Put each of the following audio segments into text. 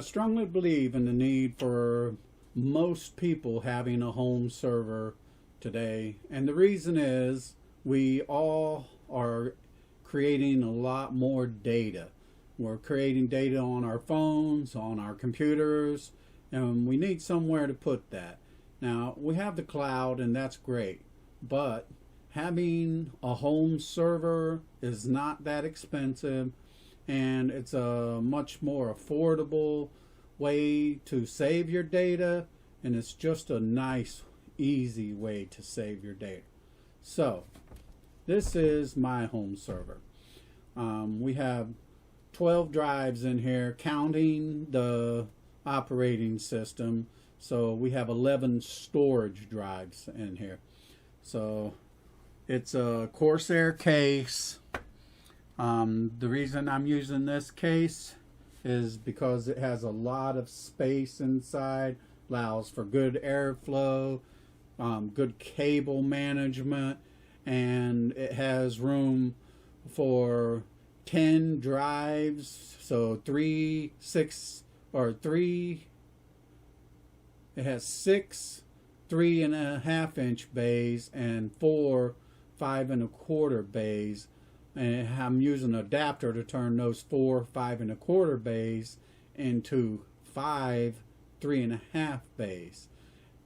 strongly believe in the need for most people having a home server today. And the reason is we all are creating a lot more data. We're creating data on our phones, on our computers, and we need somewhere to put that. Now, we have the cloud, and that's great, but having a home server is not that expensive, and it's a much more affordable way to save your data, and it's just a nice, easy way to save your data. So, this is my home server. We have 12 drives in here, counting the operating system. So we have 11 storage drives in here. So it's a Corsair case. The reason I'm using this case is because it has a lot of space inside, allows for good airflow, good cable management, and it has room for 10 drives, so it has 6 3.5-inch bays and 4 5.25 bays, and I'm using an adapter to turn those 4 5.25 bays into 5 3.5 bays.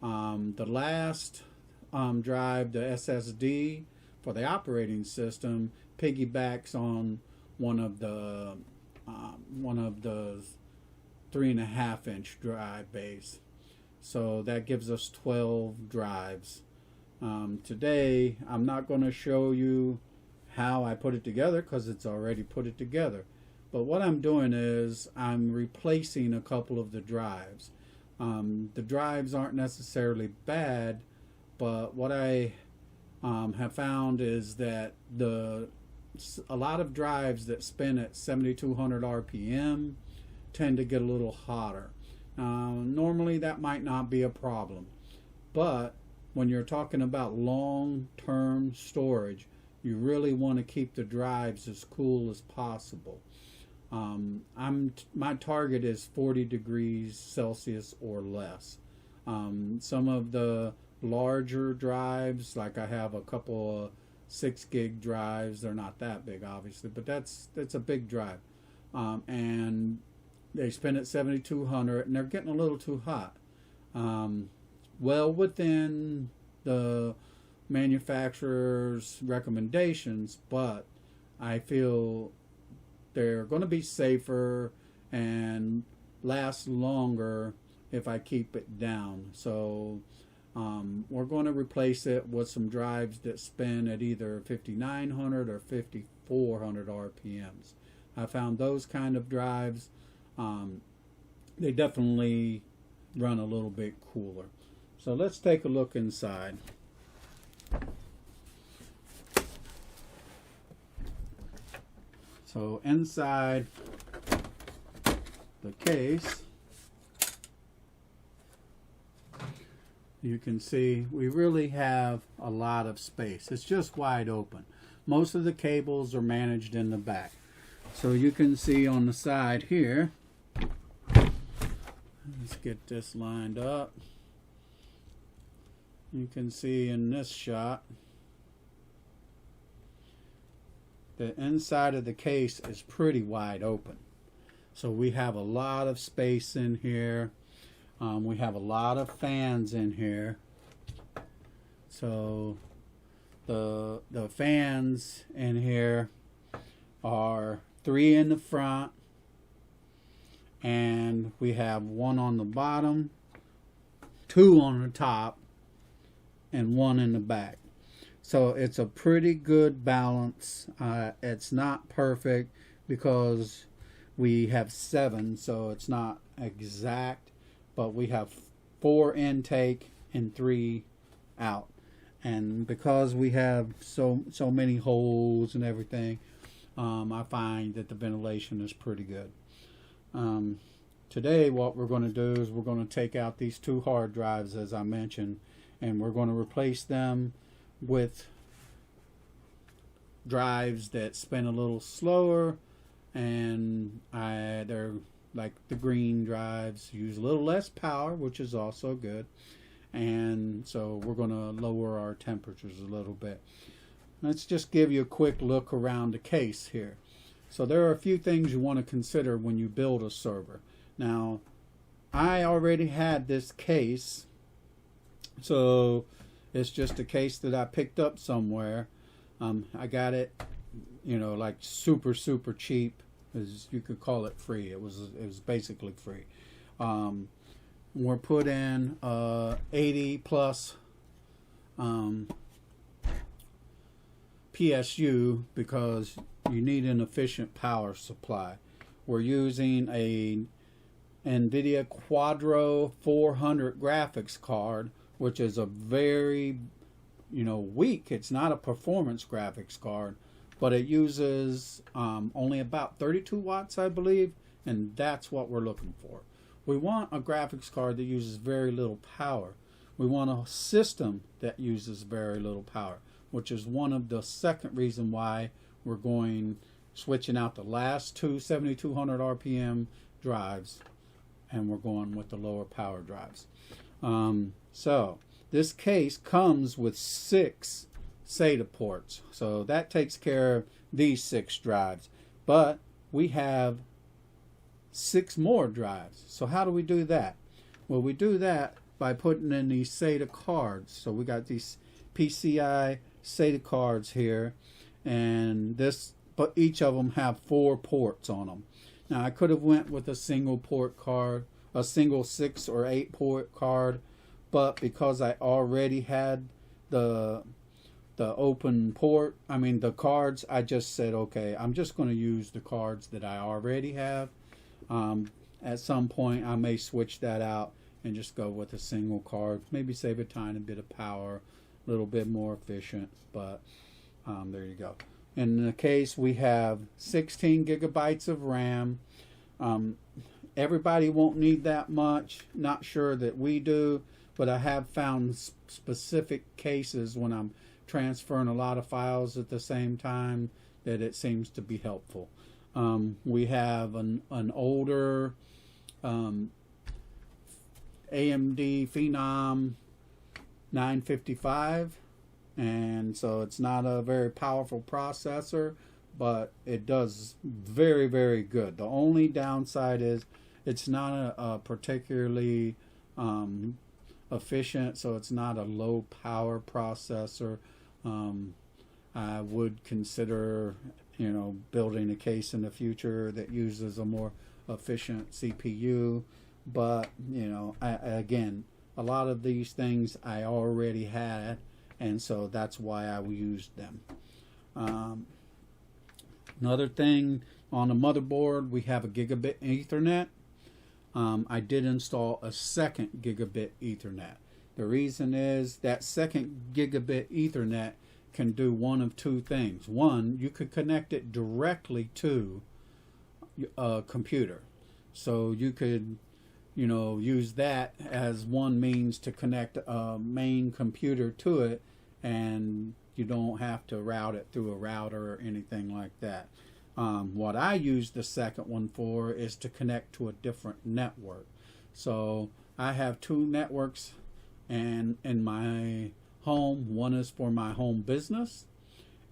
The last drive, the SSD for the operating system, piggybacks on one of the 3.5-inch drive bays. So that gives us 12 drives. Today I'm not going to show you how I put it together because it's already put it together. But what I'm doing is I'm replacing a couple of the drives. The drives aren't necessarily bad, but what I have found is that a lot of drives that spin at 7,200 RPM tend to get a little hotter. Normally that might not be a problem, but when you're talking about long-term storage, you really want to keep the drives as cool as possible. My target is 40 degrees Celsius or less. Some of the larger drives, like I have a couple of 6 gig drives, they're not that big obviously, but that's a big drive, and they spin at 7,200 and they're getting a little too hot, well within the manufacturer's recommendations, but I feel they're going to be safer and last longer if I keep it down. So we're going to replace it with some drives that spin at either 5,900 or 5,400 RPMs. I found those kind of drives, they definitely run a little bit cooler. So let's take a look inside. So inside the case, you can see we really have a lot of space. It's just wide open. Most of the cables are managed in the back. So you can see on the side here, let's get this lined up. You can see in this shot, the inside of the case is pretty wide open. So we have a lot of space in here. We have a lot of fans in here. So the fans in here are 3 in the front, and we have 1 on the bottom, 2 on the top, and 1 in the back. So it's a pretty good balance. It's not perfect because we have 7, so it's not exact, but we have 4 intake and 3 out. And because we have so many holes and everything, I find that the ventilation is pretty good. Today what we're going to do is we're going to take out these 2 hard drives, as I mentioned, and we're going to replace them with drives that spin a little slower, and they're like the green drives use a little less power, which is also good. And so we're going to lower our temperatures a little bit. Let's just give you a quick look around the case here. So there are a few things you want to consider when you build a server. Now, I already had this case, so it's just a case that I picked up somewhere. I got it, you know, like super cheap, as you could call it free. It was basically free. We're put in 80 plus PSU because you need an efficient power supply. We're using a NVIDIA Quadro 400 graphics card, which is a very, you know, weak. It's not a performance graphics card, but it uses only about 32 watts, I believe, and that's what we're looking for. We want a graphics card that uses very little power. We want a system that uses very little power, which is one of the second reason why we're switching out the last two 7200 RPM drives, and we're going with the lower power drives. So this case comes with 6 SATA ports, so that takes care of these 6 drives, but we have 6 more drives. So how do we do that? Well, we do that by putting in these SATA cards. So we got these PCI SATA cards here, and but each of them have 4 ports on them. Now I could have went with a single port card, a single 6 or 8 port card, but because I already had the open port, the cards, I just said, okay, I'm just going to use the cards that I already have. At some point I may switch that out and just go with a single card, maybe save a tiny bit of power, a little bit more efficient, but there you go. In the case, we have 16 gigabytes of RAM. Everybody won't need that much, not sure that we do, but I have found specific cases when I'm transferring a lot of files at the same time that it seems to be helpful. We have an older AMD Phenom 955, and so it's not a very powerful processor, but it does very good. The only downside is it's not a particularly efficient, so it's not a low power processor. I would consider, you know, building a case in the future that uses a more efficient CPU, but you know, again, a lot of these things I already had, and so that's why I used them. Another thing, on the motherboard we have a gigabit Ethernet. I did install a second gigabit Ethernet. The reason is that second gigabit Ethernet can do one of 2 things. One, you could connect it directly to a computer, so you could, you know, use that as one means to connect a main computer to it, and you don't have to route it through a router or anything like that. What I use the second one for is to connect to a different network. So I have 2 networks, and in my home, one is for my home business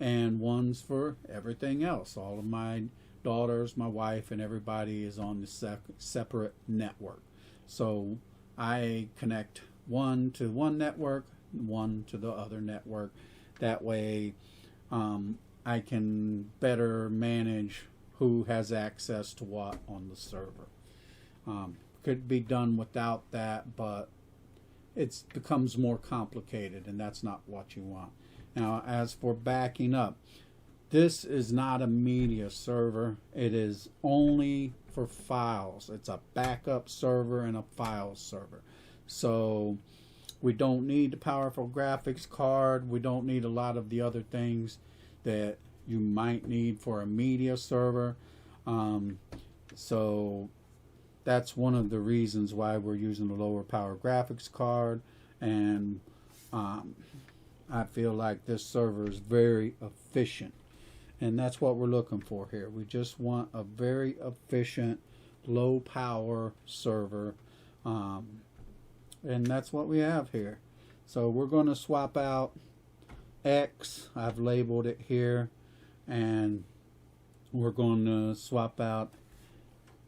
and one's for everything else. All of my daughters, my wife, and everybody is on the separate network. So I connect one to one network, one to the other network. That way I can better manage who has access to what on the server. Could be done without that, but it becomes more complicated, and that's not what you want. Now, as for backing up, this is not a media server. It is only for files. It's a backup server and a file server. So we don't need a powerful graphics card. We don't need a lot of the other things that you might need for a media server. So that's one of the reasons why we're using a lower power graphics card, and I feel like this server is very efficient, and that's what we're looking for here. We just want a very efficient low power server, and that's what we have here. So we're going to swap out X, I've labeled it here, and we're going to swap out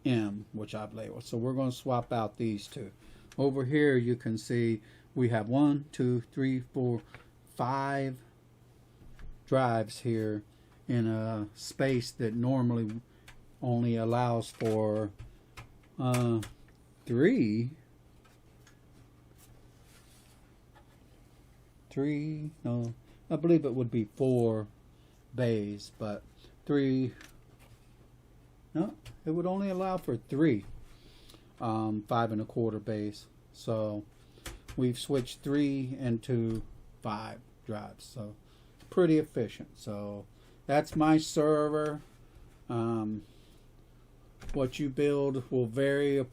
M, which I've labeled. So we're going to swap out these two. Over here you can see we have 1, 2, 3, 4, 5 drives here in a space that normally only allows for 3, no, I believe it would be 4 bays, but 3, no, it would only allow for 3 5 1/4 bays. So we've switched 3 into 5 drives, so pretty efficient. So that's my server. What you build will vary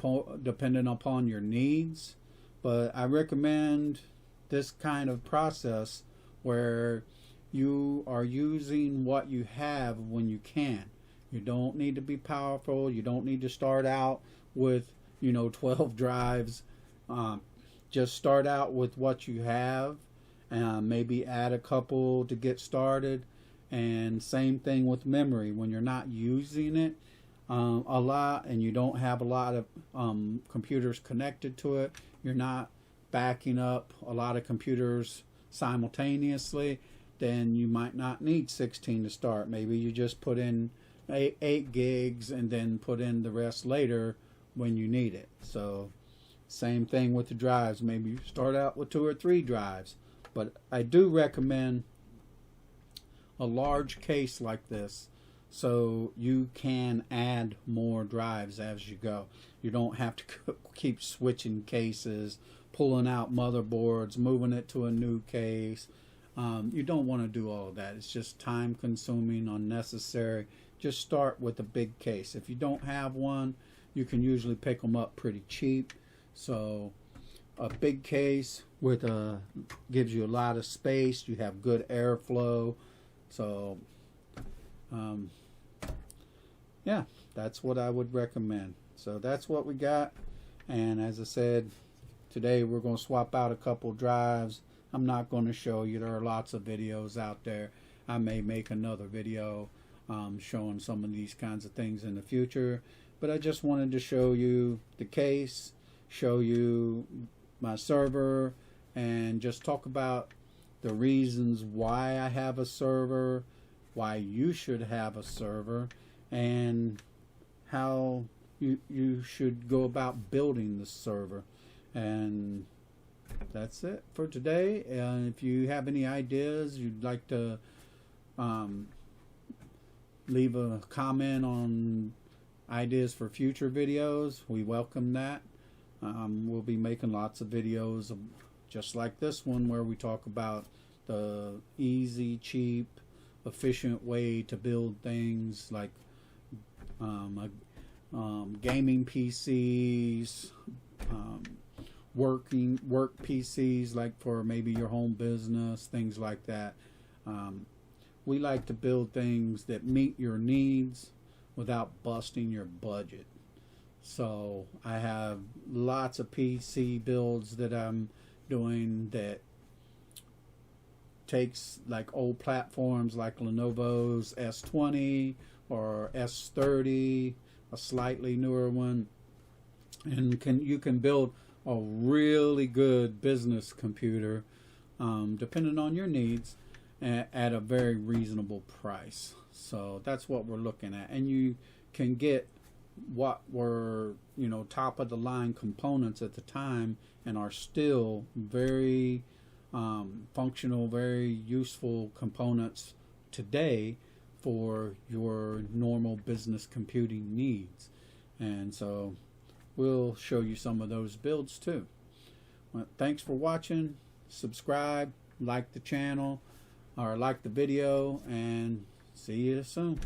depending upon your needs, but I recommend this kind of process where you are using what you have when you can. You don't need to be powerful. You don't need to start out with 12 drives. Just start out with what you have, maybe add a couple to get started. And same thing with memory. When you're not using it a lot and you don't have a lot of computers connected to it, you're not backing up a lot of computers simultaneously, then you might not need 16 to start. Maybe you just put in 8 gigs and then put in the rest later when you need it. So same thing with the drives. Maybe you start out with 2 or 3 drives, but I do recommend a large case like this so you can add more drives as you go. You don't have to keep switching cases, pulling out motherboards, moving it to a new case. You don't want to do all of that. It's just time consuming, unnecessary. Just start with a big case. If you don't have one, you can usually pick them up pretty cheap. So a big case with gives you a lot of space. You have good airflow. So yeah, that's what I would recommend. So that's what we got. And as I said, today we're going to swap out a couple drives. I'm not going to show you. There are lots of videos out there. I may make another video showing some of these kinds of things in the future. But I just wanted to show you the case, show you my server, and just talk about the reasons why I have a server, why you should have a server, and how you should go about building the server. And that's it for today. And if you have any ideas you'd like to leave a comment on ideas for future videos, we welcome that. We'll be making lots of videos just like this one where we talk about the easy, cheap, efficient way to build things like gaming PCs, work PCs like for maybe your home business, things like that. We like to build things that meet your needs without busting your budget. So I have lots of PC builds that I'm doing that takes like old platforms like Lenovo's S20 or S30, a slightly newer one, and you can build a really good business computer depending on your needs at a very reasonable price. So that's what we're looking at, and you can get what were top of the line components at the time and are still very functional, very useful components today for your normal business computing needs. And so we'll show you some of those builds too. Well, thanks for watching. Subscribe, like the channel, or like the video, and see you soon.